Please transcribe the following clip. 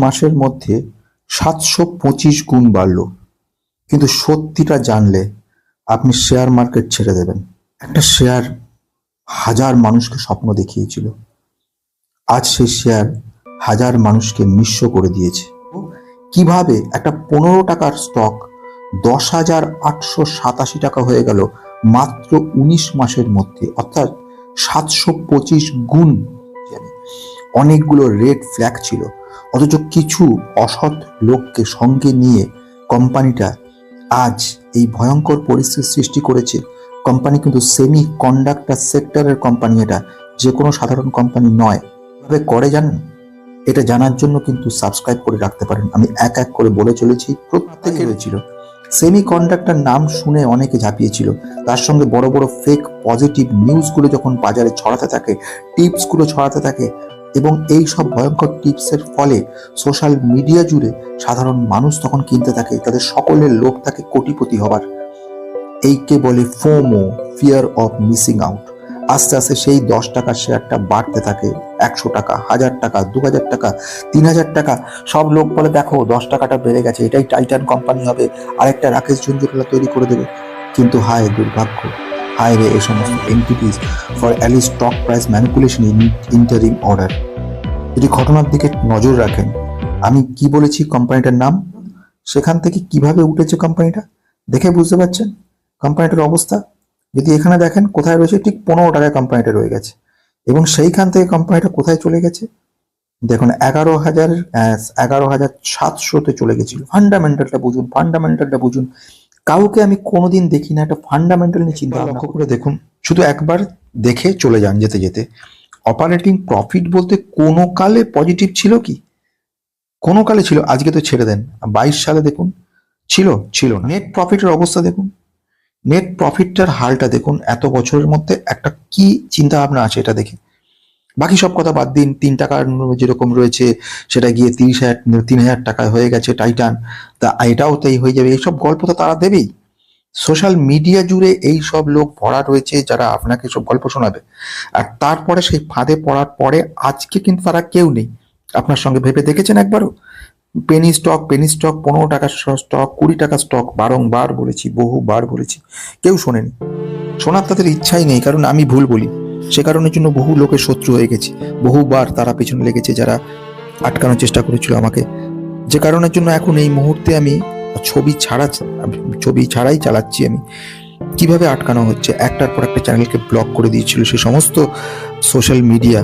মাসের মধ্যে ৭২৫ গুণ বাড়ল। কিন্তু সত্যিটা জানলে আপনি শেয়ার মার্কেট ছেড়ে দেবেন। একটা শেয়ার হাজার মানুষকে স্বপ্ন দেখিয়েছিল, আজ সেই শেয়ার হাজার মানুষকে নিঃস্ব করে দিয়েছে। কিভাবে একটা ১৫ টাকার স্টক ১০,৮৮৭ টাকা হয়ে গেল মাত্র ১৯ মাসের মধ্যে, অর্থাৎ ৭২৫ গুণ। অনেকগুলো রেড ফ্ল্যাগ ছিল, অথচ কিছু অসৎ লোককে সঙ্গে নিয়ে কোম্পানিটা আজ এই ভয়ঙ্কর পরিস্থিতির সৃষ্টি করেছে। কোম্পানি কিন্তু সেমি কন্ডাক্টর সেক্টরের কোম্পানি, এটা যে কোনো সাধারণ কোম্পানি নয়। কিভাবে করে জানেন? এটা জানার জন্য কিন্তু সাবস্ক্রাইব করে রাখতে পারেন। আমি এক এক করে বলে চলেছি, প্রত্যেকে হয়েছিল। সেমি কন্ডাক্টর নাম শুনে অনেকে ঝাঁপিয়েছিল, তার সঙ্গে বড় বড় ফেক পজিটিভ নিউজগুলো যখন বাজারে ছড়াতে থাকে, টিপসগুলো ছড়াতে থাকে, এবং এই সব ভয়ঙ্কর টিপসের ফলে সোশ্যাল মিডিয়া জুড়ে সাধারণ মানুষ তখন কিনতে থাকে, তাদের সকলের লোভ থাকে কোটিপতি হবার। এইকে বলে FOMO, fear of missing out. আস্তে আস্তে সেই ১০ টাকার শেয়ারটা বাড়তে থাকে ১০০ টাকা, ১০০০ টাকা, ২০০০ টাকা, ৩০০০ টাকা। সব লোক বলে দেখো ১০ টাকাটা বেড়ে গেছে, এটাই টাইটান কোম্পানি হবে, আরেকটা রাকেশ ঝুনঝুনওয়ালা তৈরি করে দেবে। কিন্তু হায় দুর্ভাগ্য, হায় রে এই সমস্ত entities for alley stock price manipulation in interim order. যদি ঘটনার দিকে নজর রাখেন, আমি কি বলেছি কোম্পানিটার নাম, সেখান থেকে কিভাবে উঠেছে কোম্পানিটা দেখে বুঝতে পারছেন কোম্পানিটার অবস্থা। যদি এখানে দেখেন কোথায় রয়েছে, ঠিক ১৫ টাকায় কোম্পানিটা রয়ে গেছে, এবং সেইখান থেকে কোম্পানিটা কোথায় চলে গেছে দেখুন, ১১,৭০০-তে চলে গেছিল। ফান্ডামেন্টালটা বুঝুন, ফান্ডামেন্টালটা বুঝুন। কাউকে আমি কোনোদিন দেখি না একটা ফান্ডামেন্টাল নিয়ে চিন্তা লক্ষ্য করে দেখুন, শুধু একবার দেখে চলে যান যেতে যেতে। অপারেটিং প্রফিট বলতে কোনো কালে পজিটিভ ছিল কি? কোনো কালে ছিল, আজকে তো ছেড়ে দেন। ২২ সালে দেখুন ছিল না। নেট প্রফিটের অবস্থা দেখুন, নেট প্রফিটটার হালটা দেখুন, এত বছরের মধ্যে একটা কি চিন্তা ভাবনা আছে এটা দেখে। বাকি সব কথা বাদ দিন, ৩ টাকার যেরকম রয়েছে সেটা গিয়ে ৩০০০ টাকায় হয়ে গেছে টাইটান, তা এটাও তাই হয়ে যাবে, এইসব গল্প তো তারা দেবেই। সোশ্যাল মিডিয়া জুড়ে এই সব লোক ভরা রয়েছে যারা আপনাকে সব গল্প শোনাবে, আর তারপরে সেই ফাঁদে পড়ার পরে আজকে কিন্তু তারা কেউ নেই। আপনার সঙ্গে ভেবে দেখেছেন একবারও? পেনি স্টক ১৫ টাকার স্টক, ২০ টাকার স্টক, বারংবার বলেছি, বহুবার বলেছি, কেউ শোনেনি। শোনার তাদের ইচ্ছাই নেই, কারণ আমি ভুল বলি, সে কারণের জন্য বহু লোকের শত্রু হয়ে গেছে। বহুবার তারা পেছনে লেগেছে, যারা আটকানোর চেষ্টা করেছিল আমাকে, যে কারণের জন্য এখন এই মুহূর্তে আমি ছবি ছাড়াই চালাচ্ছি। আমি কিভাবে আটকানো হচ্ছে, একটার পর একটা চ্যানেলকে ব্লক করে দিয়েছিল সে সমস্ত সোশ্যাল মিডিয়া।